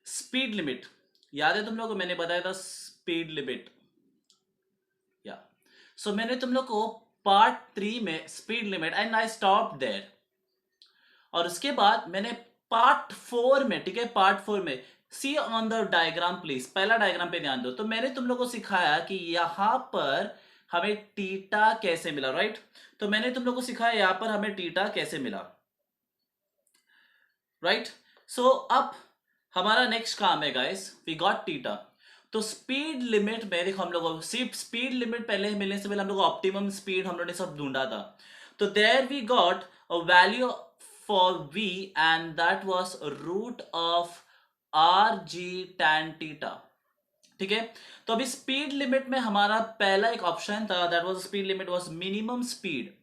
Speed limit याद है तुम लोग को, मैंने बताया था स्पीड लिमिट। या सो मैंने तुम लोग को पार्ट 3 में speed limit and I stop there, और उसके बाद मैंने पार्ट 4 में, ठीक है, पार्ट 4 में सी ऑन द डायग्राम प्लीज, पहला डायग्राम पे ध्यान दो। तो मैंने तुम लोग को सिखाया कि यहां पर हमें टीटा कैसे मिला, राइट। तो मैंने तुम लोग को सिखाया यहां पर हमें टीटा कैसे मिला, राइट। सो अब हमारा नेक्स्ट काम है गाइस, वी गॉट टीटा। तो स्पीड लिमिट में देखो, हम लोग सिर्फ स्पीड लिमिट पहले मिलने से पहले हम लोग ऑप्टिमम स्पीड हम लोग ने सब ढूंढा था। तो there we got a value for v and that was root of R G tan theta, ठीक है। तो अभी स्पीड लिमिट में हमारा पहला एक ऑप्शन था, that was speed limit was minimum speed,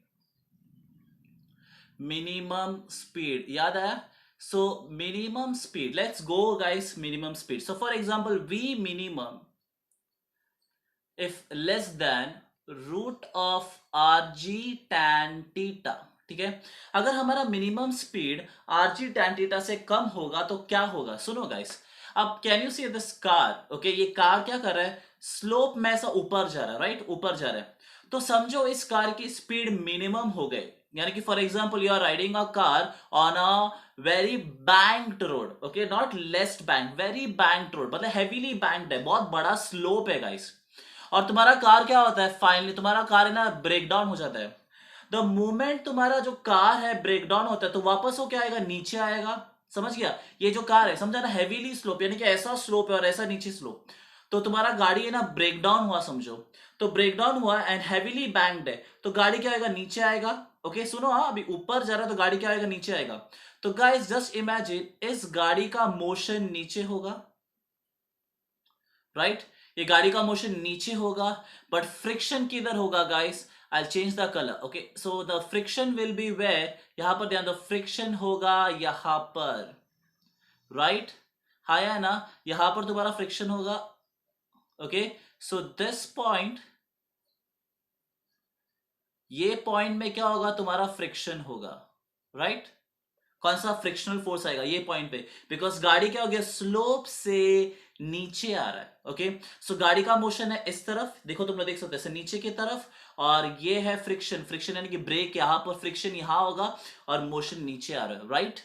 minimum speed याद आया। So minimum speed, let's go guys, minimum speed. So for example v minimum if less than root of R G tan theta, ठीक है। अगर हमारा minimum speed R G tan theta से कम होगा तो क्या होगा, सुनो गाइस। अब can you see this car, okay, ये कार क्या कर रहा है, स्लोप में ऐसा ऊपर जा रहा है, राइट, ऊपर जा रहा है। तो समझो इस कार की स्पीड मिनिमम हो गई, यानी कि for example you are riding a car on a very banked road, okay, not less bank, very banked road, मतलब हेवीली बैंक्ड है, बहुत बड़ा स्लोप है गाइस। और तुम्हारा कार क्या होता है, फाइनली तुम्हारा कार है ना ब्रेक डाउन हो जाता है। द मोमेंट तुम्हारा जो कार है ब्रेक डाउन होता है तो वापस वो क्या आएगा, नीचे आएगा। समझ गया, ये जो कार है समझा ना, हेवीली स्लोप, यानी कि ऐसा स्लोप है और ऐसा नीचे स्लोप। तो तुम्हारा गाड़ी है ना ब्रेक डाउन हुआ समझो, तो ब्रेक डाउन हुआ एंड हेवीली बैंक्ड है, तो गाड़ी क्या आएगा, नीचे आएगा। ओके सुनो, हाँ अभी ऊपर जा रहा है तो गाड़ी क्या आएगा, नीचे आएगा। तो गाइस जस्ट इमेजिन इस गाड़ी का मोशन नीचे होगा, राइट, ये गाड़ी का मोशन नीचे होगा, बट फ्रिक्शन किधर होगा guys, I change the colour, okay. So the friction will be where, यहां पर ध्यान दो, फ्रिक्शन होगा यहां पर, राइट। हाँ या ना, यहां पर तुम्हारा फ्रिक्शन होगा, ओके। सो दिस पॉइंट, ये पॉइंट में क्या होगा, तुम्हारा फ्रिक्शन होगा, राइट। कौन सा फ्रिक्शनल फोर्स आएगा, ये पॉइंट पे, बिकॉज गाड़ी क्या हो गया, स्लोप से नीचे आ रहा है, ओके। सो गाड़ी का मोशन है इस तरफ, देखो तुम लोग देख सकते हो नीचे की तरफ, और ये है फ्रिक्शन, फ्रिक्शन यानी कि ब्रेक, यहां पर फ्रिक्शन यहां होगा और मोशन नीचे आ रहा है, राइट।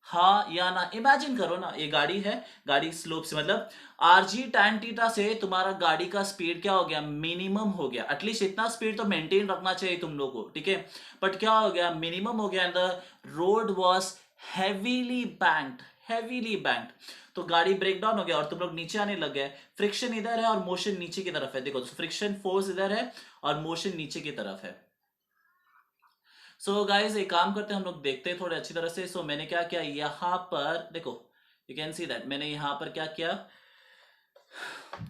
हाँ या ना, इमेजिन करो ना, ये गाड़ी है, गाड़ी स्लोप से, मतलब आरजी टैन थीटा से तुम्हारा गाड़ी का स्पीड क्या हो गया, मिनिमम हो गया। एटलीस्ट इतना स्पीड तो मेंटेन रखना चाहिए तुम लोग को, ठीक है। बट क्या हो गया, मिनिमम हो गया and the road was heavily banked, heavily banked. तो गाड़ी ब्रेक डाउन हो गया और तुम लोग नीचे आने लग गए। फ्रिक्शन इधर है और मोशन नीचे की तरफ है, देखो फ्रिक्शन फोर्स इधर है और मोशन नीचे की तरफ है। सो गाइज एक काम करते हैं, हम लोग देखते हैं थोड़े अच्छी तरह से। सो मैंने क्या किया, यहां पर देखो, यू कैन सी दैट मैंने यहां पर क्या किया,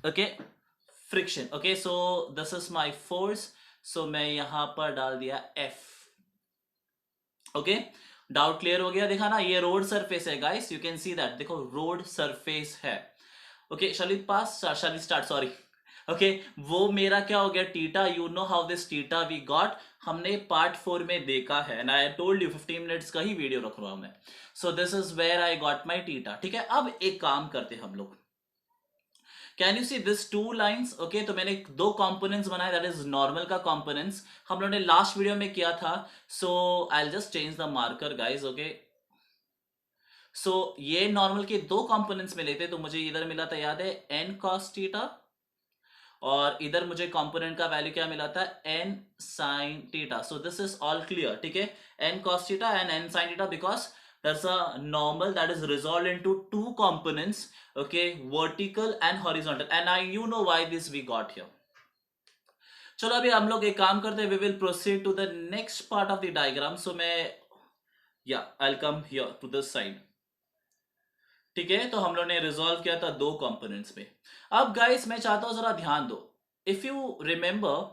okay, friction, okay. So this is my force, so मैं यहां पर डाल दिया एफ, ओके। डाउट क्लियर हो गया, देखा ना, ये रोड सरफेस है guys, you can see that, देखो रोड सरफेस है, ओके। शलित पास, शलित स्टार्ट, सॉरी, ओके। वो मेरा क्या हो गया, theta, you know how this theta we got, हमने पार्ट 4 में देखा है and I told you 15 minutes का ही वीडियो रख रहा हूं मैं। So this is where I got my theta, ठीक है। अब एक काम करते हम लोग, can you see this two lines, okay. तो मैंने दो कंपोनेंट्स बनाए, दैट इज नॉर्मल का कंपोनेंट्स, हम लोगों ने लास्ट वीडियो में किया था। So I just change the marker guys, okay. So ये नॉर्मल के दो कंपोनेंट्स में लेते, तो मुझे इधर मिला था, याद है, एन कॉस थीटा, और इधर मुझे कंपोनेंट का वैल्यू क्या मिला था, N sine theta. So this is all clear, ठीक है। N cos theta and N sine theta, because there's a normal that is resolved into two components, okay, vertical and horizontal, and you know why this we got here. चलो अभी हम लोग एक काम करते हैं, we will proceed to the next part of the diagram. So मैं, या I will come here to this side, ठीक है। तो हम लोग ने रिजॉल्व किया था दो कंपोनेंट्स में। अब गाइस मैं चाहता हूं जरा ध्यान दो, if you remember,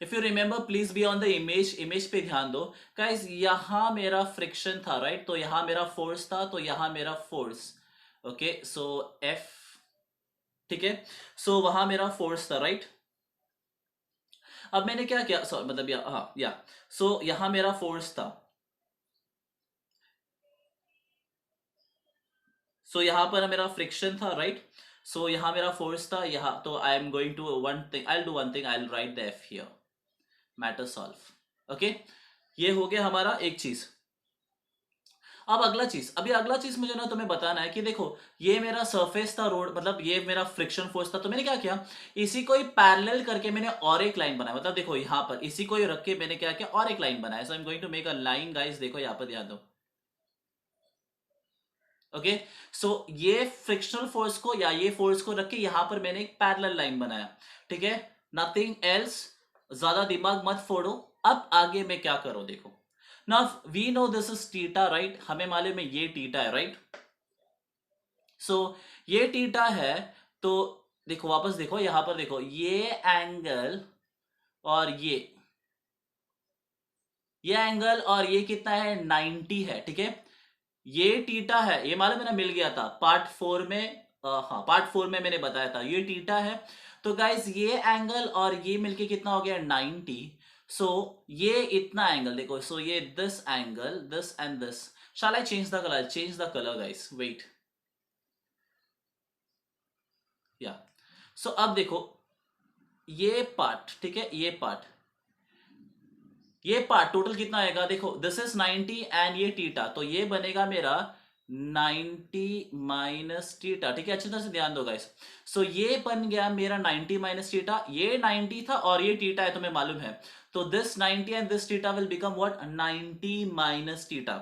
if you remember please be on the image, image पे ध्यान दो गाइस। यहां मेरा फ्रिक्शन था, राइट, तो यहां मेरा फोर्स था, तो यहां मेरा फोर्स, ओके। सो एफ, ठीक है। सो वहां मेरा फोर्स था, राइट। अब मैंने क्या किया, सॉरी मतलब हाँ या, सो यहां मेरा फोर्स था, सो यहाँ पर मेरा फ्रिक्शन था, राइट? सो यहाँ मेरा फोर्स था यहाँ, तो I am going to one thing, I do one thing, I write the F here, matter solve. Okay, ये हो गया हमारा एक चीज। अब अगला चीज, अभी अगला चीज मुझे ना तुम्हें बताना है कि देखो, ये मेरा सरफेस था रोड, मतलब ये मेरा फ्रिक्शन फोर्स था, तो मैंने क्या किया, इसी को ही पैरेलल करके मैंने और एक लाइन बनाया, मतलब देखो यहां पर इसी को ही रख के मैंने क्या किया, और एक लाइन बनाया। So I am going to make a line guys, देखो यहां पर ध्यान दो। ओके, सो ये फ्रिक्शनल फोर्स को या ये फोर्स को रख के यहां पर मैंने एक पैरेलल लाइन बनाया, ठीक है, नथिंग एल्स। ज्यादा दिमाग मत फोड़ो। अब आगे मैं क्या करूं, देखो, now we know this is theta, right? हमें मालूम है ये टीटा है, राइट? सो ये टीटा है, तो देखो वापस देखो यहां पर, देखो ये एंगल और ये एंगल और ये कितना है, 90 है, ठीक है। ये टीटा है, ये मालूम मेरा मिल गया था पार्ट 4 में, हाँ पार्ट 4 में मैंने बताया था ये टीटा है। तो गाइस ये एंगल और ये मिलके कितना हो गया, 90। सो ये इतना एंगल देखो, सो ये this angle, this and this, shall I change the colour guys, wait, yeah. So अब देखो ये पार्ट, ठीक है, ये पार्ट टोटल कितना आएगा, देखो दिस इज 90 एंड ये टीटा, तो ये बनेगा मेरा 90 माइनस टीटा, ठीक है, अच्छी तरह से ध्यान दो गाइस। सो ये बन गया मेरा 90 माइनस टीटा, ये 90 था और ये टीटा है, तुम्हें मालूम है, तो this 90 and this theta will become what, 90 minus theta,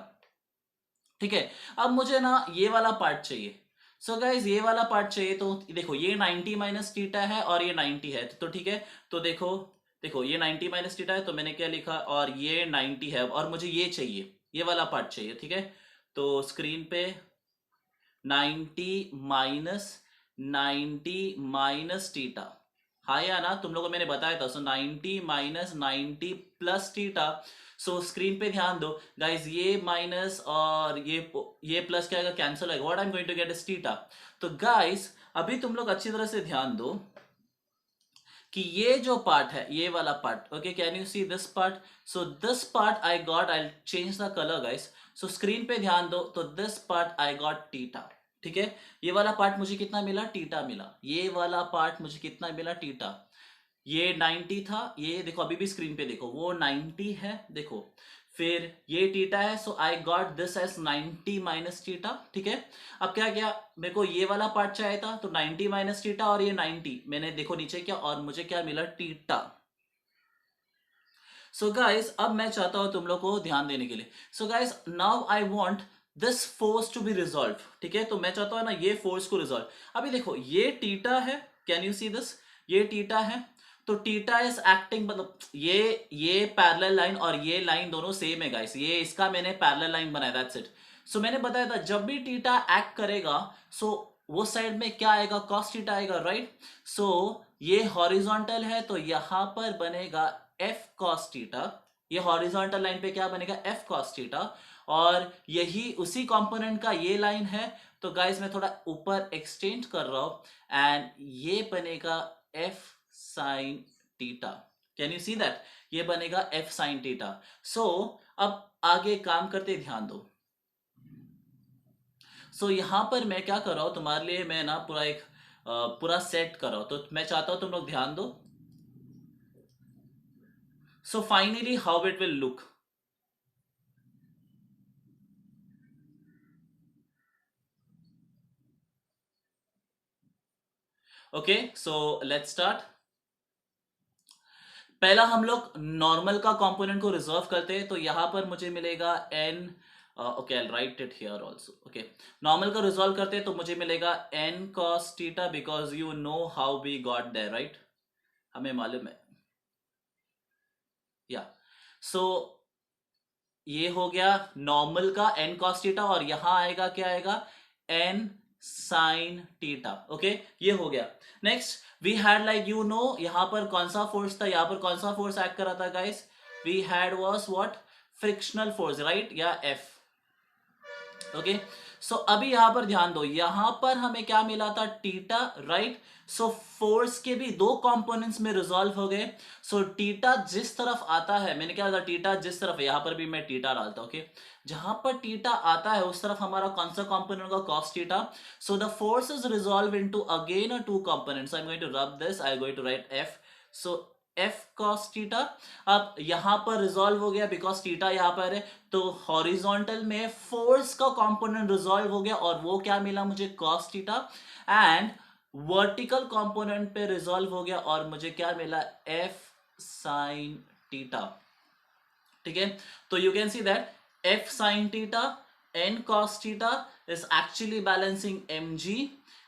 ठीक है। अब मुझे ना ये वाला पार्ट चाहिए। सो गाइज ये वाला पार्ट चाहिए, तो देखो ये 90 माइनस टीटा है और ये 90 है, तो ठीक है, तो देखो, देखो ये 90 माइनस टीटा है, तो मैंने क्या लिखा, और ये 90 है और मुझे ये चाहिए, ये वाला पार्ट चाहिए, ठीक है। तो स्क्रीन पे 90 माइनस 90 माइनस टीटा, हाँ या ना, तुम लोगों को मैंने बताया था। सो 90 माइनस 90 प्लस टीटा। सो स्क्रीन पे ध्यान दो गाइज, ये माइनस और ये प्लस क्या आएगा, कैंसिल आएगा, what I am going to get is theta. तो गाइज अभी तुम लोग अच्छी तरह से ध्यान दो कि ये जो पार्ट है, ये वाला part, okay, can you see this part? So this part I got, I change the colour guys. So screen पे ध्यान दो, तो this part I got theta, ठीक है। ये वाला पार्ट मुझे कितना मिला, टीटा मिला। ये वाला पार्ट मुझे कितना मिला, टीटा। ये 90 था, ये देखो अभी भी स्क्रीन पे देखो, वो 90 है, देखो, फिर ये टीटा है, so I got this as 90 minus theta, ठीक है। अब क्या किया, मेरे को ये वाला पार्ट चाहिए था, तो 90 माइनस टीटा और ये 90 मैंने देखो नीचे क्या, और मुझे क्या मिला, टीटा। सो गाइस अब मैं चाहता हूं तुम लोग को ध्यान देने के लिए। So guys now I want this force to be resolve, ठीक है, तो मैं चाहता हूं ना ये फोर्स को रिजॉल्व। अभी देखो ये टीटा है, कैन यू सी दिस, ये टीटा है, तो टीटा इज एक्टिंग, मतलब ये पैरेलल लाइन और ये लाइन दोनों सेम है गाइस, ये इसका मैंने पैरेलल लाइन बनाया, दैट्स इट। सो मैंने बताया था जब भी टीटा एक्ट करेगा, सो वो साइड में क्या आएगा, कॉस टीटा आएगा, राइट? सो ये हॉरिजॉन्टल है, तो यहां पर बनेगा एफ कॉस थीटा। ये हॉरिजॉन्टल लाइन पे क्या बनेगा, एफ कॉस थीटा। और यही उसी कंपोनेंट का ये लाइन है, तो गाइस मैं थोड़ा ऊपर एक्सटेंड कर रहा हूं, एंड ये बनेगा F sine theta. Can you see that, ये बनेगा एफ साइन थीटा। सो अब आगे काम करते ध्यान दो। सो यहां पर मैं क्या कर रहा हूं तुम्हारे लिए, मैं ना पूरा एक पूरा सेट कर रहा हूं, तो मैं चाहता हूं तुम लोग ध्यान दो। So finally, how it will look. Okay, so let's start. पहला हम लोग नॉर्मल का कंपोनेंट को रिजर्व करते हैं, तो यहां पर मुझे मिलेगा n, okay I write it here also. Okay, normal का रिजॉल्व करते हैं तो मुझे मिलेगा n cos theta, because you know how we got there, right? हमें मालूम है, या। सो ये हो गया नॉर्मल का n cos थीटा, और यहां आएगा क्या आएगा, n sin थीटा। ओके, ये हो गया। Next we had, like you know, यहां पर कौन सा फोर्स था, यहां पर कौन सा फोर्स एक्ट कर रहा था guys, we had was what, frictional force, right, या F। ओके, सो अभी यहां पर ध्यान दो, यहां पर हमें क्या मिला था, टीटा, राइट। सो फोर्स के भी दो कंपोनेंट्स में रिजॉल्व हो गए। सो टीटा जिस तरफ आता है, मैंने क्या था, टीटा जिस तरफ है, यहां पर भी मैं टीटा डालता हूं, ओके। जहां पर टीटा आता है उस तरफ हमारा कौन सा कंपोनेंट होगा, cos theta. So the force is resolve into again two components. I am going to rub this, I am going to write F. So F cos theta. अब यहां पर रिजॉल्व हो गया बिकॉज थीटा यहां पर है, तो हॉरिजॉन्टल में फोर्स का कंपोनेंट रिजॉल्व हो गया और वो क्या मिला मुझे, cos theta. And vertical component पे रिजॉल्व हो गया और मुझे क्या मिला, एफ साइन थीटा। ठीक है, तो you can see that F sine theta N cos theta is actually balancing M G,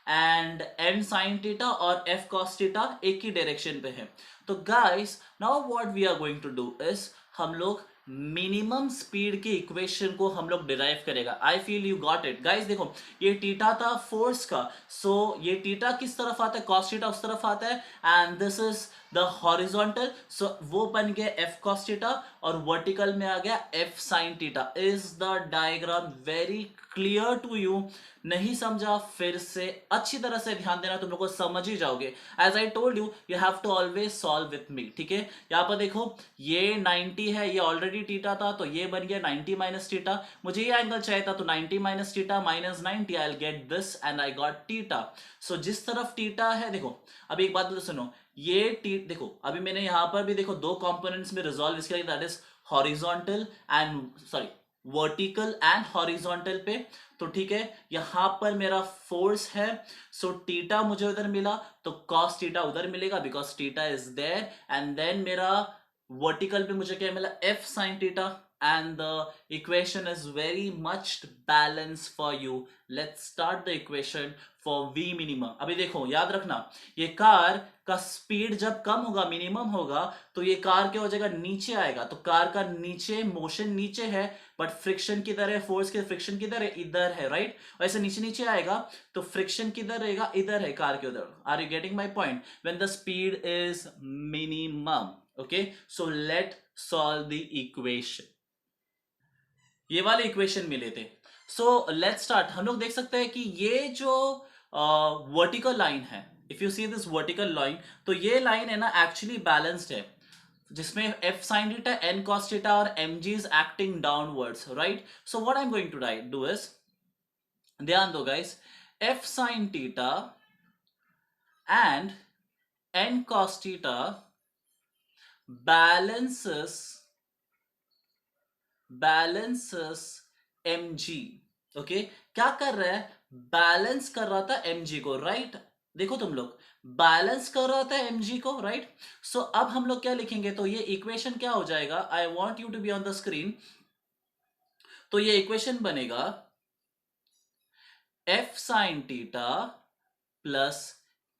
and N sine theta और एफ cos थीटा एक ही डायरेक्शन पे है। तो guys now what we are going to do is, हम लोग minimum speed की equation को हम लोग डिराइव करेगा। I feel you got it guys. देखो ये टीटा था फोर्स का, सो ये टीटा किस तरफ आता है, cos थीटा उस तरफ आता है, and this is the horizontal, so वो बन गया एफ cos थीटा और वर्टिकल में आ गया F sine theta. Is the diagram very clear to you? नहीं समझा, फिर से अच्छी तरह से ध्यान देना, तुम लोग को समझ ही जाओगे। As I told you, you have to always solve with me. ठीक है, यहां पर देखो ये 90 है, ये ऑलरेडी टीटा था, तो ये बन गया 90 माइनस टीटा। मुझे ये एंगल चाहिए था, तो 90 minus theta minus 90, I will get this and I got theta. So जिस तरफ टीटा है, देखो अब एक बात सुनो, ये टी देखो अभी मैंने यहां पर भी देखो दो कंपोनेंट्स में रिजॉल्व इसके लिए, that is horizontal and sorry vertical and horizontal पे। तो ठीक है, यहां पर मेरा फोर्स है, सो टीटा मुझे उधर मिला, तो cos टीटा उधर मिलेगा because theta is there, and then मेरा वर्टिकल पे मुझे क्या मिला, F sine theta, and the equation is very much balanced for you. Let's start the equation for v minimum. अभी देखो याद रखना, ये कार का स्पीड जब कम होगा, मिनिमम होगा, तो ये कार क्या हो जाएगा, नीचे आएगा। तो कार का नीचे मोशन नीचे है, बट फ्रिक्शन किधर है, फोर्स के फ्रिक्शन किधर है, इधर है, राइट। वैसे नीचे नीचे आएगा तो फ्रिक्शन किधर रहेगा, इधर है कार के उधर। Are you getting my point? When the speed is minimum. Okay, so let solve the equation. ये वाले इक्वेशन मिले थे। So let's start. हम लोग देख सकते हैं कि ये जो वर्टिकल लाइन है, if you see this vertical line, तो ये लाइन है ना एक्चुअली बैलेंस्ड है, जिसमें F sine theta N cos theta और M G is acting downwards, right. So what I am going to do is, ध्यान दो guys, F sine theta and N cos theta balances M G. Okay, क्या कर रहा है, balance कर रहा था एम जी को, राइट। देखो तुम लोग, बैलेंस कर रहा था एम जी को, राइट। सो अब हम लोग क्या लिखेंगे, तो ये इक्वेशन क्या हो जाएगा, I want you to be on the screen. तो ये इक्वेशन बनेगा F sine theta plus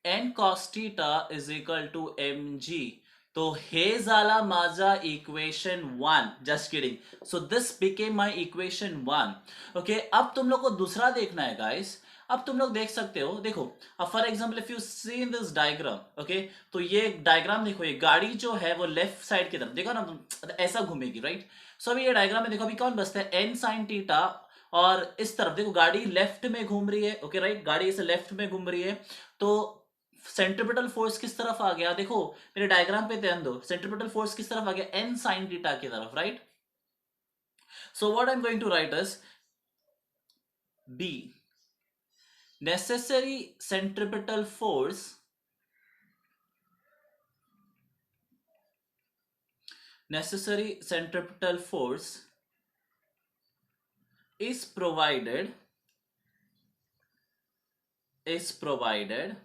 N cos theta is equal to M G. तो हे झाला माझा equation 1, just kidding. So this became my equation 1। ओके, अब तुम लोग को दूसरा देखना है गाइस। अब तुम लोग देख सकते हो, देखो अब for example if you see in this diagram, okay, तो ये डायग्राम देखो, ये गाड़ी जो है वो लेफ्ट साइड की तरफ, देखो ना ऐसा घूमेगी, राइट। सो अभी ये डायग्राम में देखो, अभी कौन बसता है, एन साइन टीटा, और इस तरफ देखो गाड़ी लेफ्ट में घूम रही है, ओके राइट, गाड़ी इसे लेफ्ट में घूम रही है। तो सेंट्रिपिटल फोर्स किस तरफ आ गया, देखो मेरे डायग्राम पे ध्यान दो, सेंट्रिपिटल फोर्स किस तरफ आ गया, एन साइन थीटा की तरफ, right. So what I am going to write is be necessary centripetal force is provided,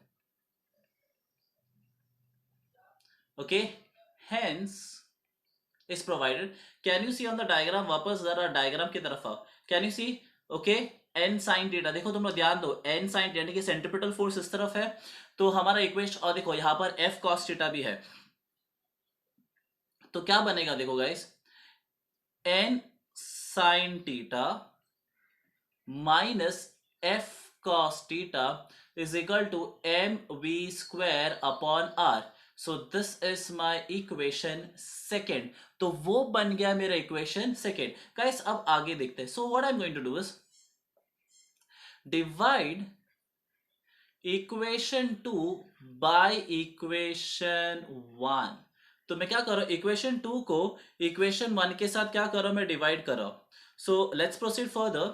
okay, hence is provided। Can you see on the diagram, वापस जरा डायग्राम की तरफ आओ, can you see, okay, N sine theta, देखो तुम लोग ध्यान दो, एन साइन यानी कि सेंट्रिपिटल फोर्स इस तरफ है, तो हमारा इक्वेशन, और देखो यहां पर एफ cos थीटा भी है, तो क्या बनेगा, देखो guys, N sine theta minus F cos theta is equal to mv square upon r। So this is my equation second. तो वो बन गया मेरा इक्वेशन सेकेंड। गाइस अब आगे देखते हैं। So what I am going to do is, divide equation 2 by equation 1। तो मैं क्या कर रहा हूं, इक्वेशन 2 को इक्वेशन 1 के साथ क्या कर रहा हूं, मैं डिवाइड कर रहा हूं। So let's proceed further.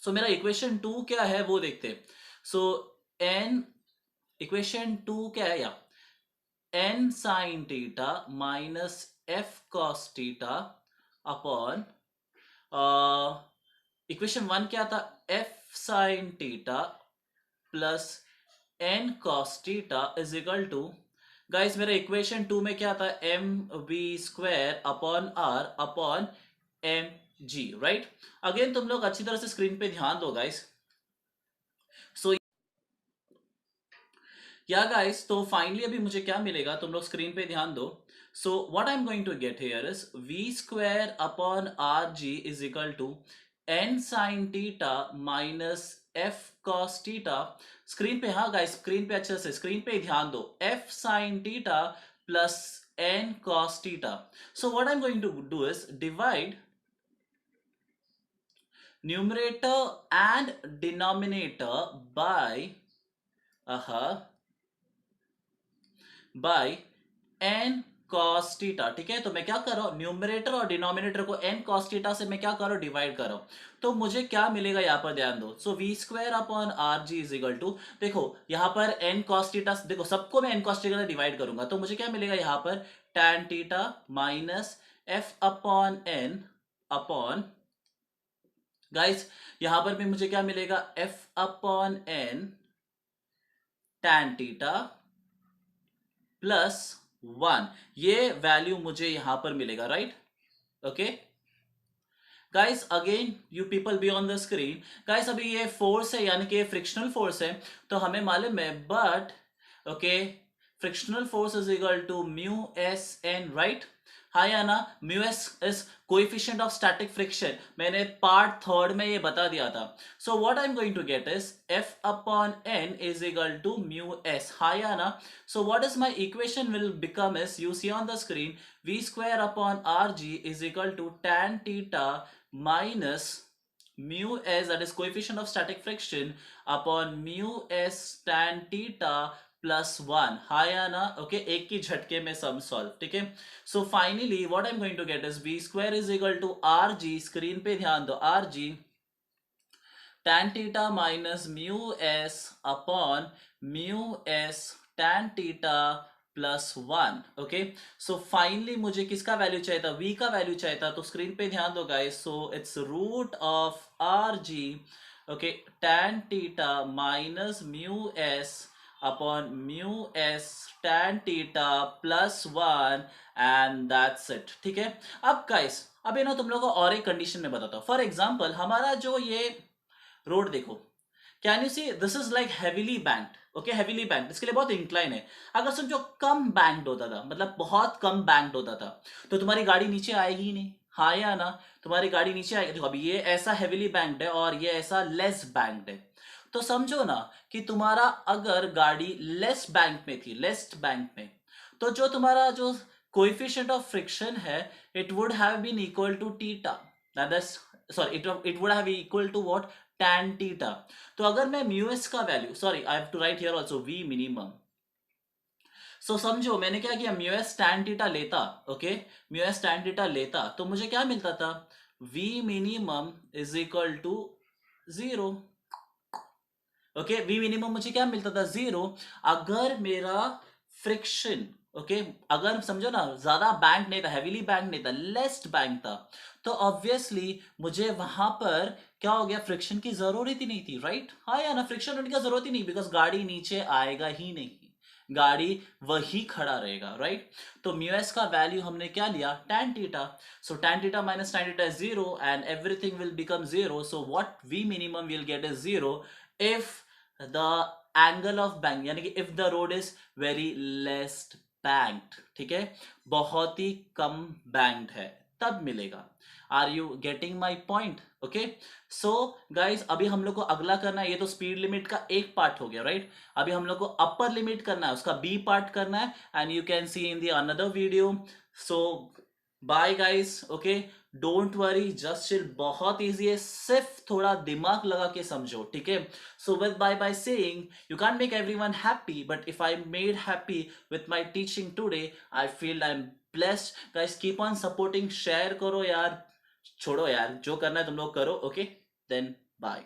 So मेरा इक्वेशन 2 क्या है वो देखते हैं। सो एन, इक्वेशन 2 क्या है, या N sine theta minus F cos theta upon, equation 1 क्या था, F sine theta plus N cos theta is equal to, guys मेरा इक्वेशन 2 में क्या था, M V square upon R upon M G, right. Again तुम लोग अच्छी तरह से स्क्रीन पे ध्यान दो गाइस। सो या गाइस, तो फाइनली अभी मुझे क्या मिलेगा, तुम लोग स्क्रीन पे ध्यान दो। So what I am going to get here is V square upon R G is equal to N sine theta minus F cos theta. Screen पे, हाँ गाइस स्क्रीन पे अच्छे से स्क्रीन पे ध्यान दो, F sine theta plus N cos theta. So what I am going to do is divide numerator and denominator by n cos theta. ठीक है, तो मैं क्या कर रहा हूं, न्यूमरेटर और डिनोमिनेटर को n cos थीटा से मैं क्या कर रहा हूं, डिवाइड कर रहा हूं। तो मुझे क्या मिलेगा यहां पर, ध्यान दो। So V square upon R G is equal to, देखो यहां पर n cos थीटा, देखो सबको मैं n cos थीटा से डिवाइड करूंगा, तो मुझे क्या मिलेगा यहां पर, tan theta minus f upon n upon, guys यहां पर भी मुझे क्या मिलेगा, f upon n tan theta plus 1, ये वैल्यू मुझे यहां पर मिलेगा, right. Okay guys, again you people be on the screen. Guys अभी ये फोर्स है, यानी कि ये फ्रिक्शनल फोर्स है, तो हमें मालूम है, but okay frictional force is equal to mu S N, right. हाँ या ना, mu S is coefficient of static friction, मैंने पार्ट थर्ड में ये बता दिया था। So what I am going to get is F upon N is equal to mu S, हाँ या ना। So what is my equation will become is, you see on the screen, v square upon rg is equal to tan theta minus mu s, that is coefficient of static friction, upon mu s tan theta plus 1, हाँ या ना। Okay एक की झटके में सम solve, ठीक है। So finally what I am going to get is v square is equal to R G, screen पे ध्यान दो, R G tan theta minus mu s upon mu s tan theta plus 1। Okay so finally मुझे किसका value चाहिए था, v का value चाहिए था, तो स्क्रीन पे ध्यान दो guys. So it's root of R G, okay tan theta minus mu S upon mu S tan theta plus 1 and that's it, ठीक है। अब गाइस अभी ना तुम लोगों को और एक कंडीशन में बताता हूँ। फॉर एग्जाम्पल हमारा जो ये रोड देखो, can you see this is like heavily banked, okay heavily banked, इसके लिए बहुत इंक्लाइन है। अगर समझो कम बैंक्ड होता था, मतलब बहुत कम बैंक्ड होता था, तो तुम्हारी गाड़ी नीचे आएगी ही नहीं, हाँ या ना, तुम्हारी गाड़ी नीचे आएगी। देखो अभी ये ऐसा हेवीली बैंक्ड है और ये ऐसा लेस बैंक्ड है, तो समझो ना कि तुम्हारा अगर गाड़ी लेस बैंक में थी, लेस बैंक में, तो जो तुम्हारा जो कोएफिशिएंट ऑफ फ्रिक्शन है, it would have been equal to theta, that is sorry it would have equal to what, tan theta. तो अगर मैं म्यू एस का value, sorry I have to write here also v minimum. So समझो मैंने क्या किया, mu S tan theta लेता, okay mu S tan theta लेता, तो मुझे क्या मिलता था, v minimum is equal to 0। Okay V minimum मुझे क्या मिलता था, 0। अगर मेरा फ्रिक्शन, ओके अगर समझो ना ज्यादा बैंक नहीं था, हैवीली बैंक नहीं था, लेस बैंक था, तो ऑब्वियसली मुझे वहां पर क्या हो गया, फ्रिक्शन की जरूरत ही नहीं थी, राइट। हाँ या ना, फ्रिक्शन होने की जरूरत ही नहीं, बिकॉज गाड़ी नीचे आएगा ही नहीं, गाड़ी वही खड़ा रहेगा, राइट। तो म्यू एस का वैल्यू हमने क्या लिया, tan theta. So tan theta minus tan theta is 0 and everything will become 0। So what we minimum will get is 0 if the angle of bank, यानी कि if the road is very less banked, ठीक है, बहुत ही कम banked है, तब मिलेगा। Are you getting my point, okay. सो गाइज अभी हम लोग को अगला करना है, ये तो स्पीड लिमिट का एक पार्ट हो गया, राइट। अभी हम लोग को अपर लिमिट करना है, उसका बी पार्ट करना है, and you can see in the another video. So bye guys, okay don't worry, just chill, बहुत इजी है, सिर्फ थोड़ा दिमाग लगा के समझो, ठीक है? So with by saying you can make everyone happy, but if I made happy with my teaching today, I feel I am blessed. Guys keep on supporting, share करो यार, छोड़ो यार, जो करना है तुम लोग करो, ओके? Then bye.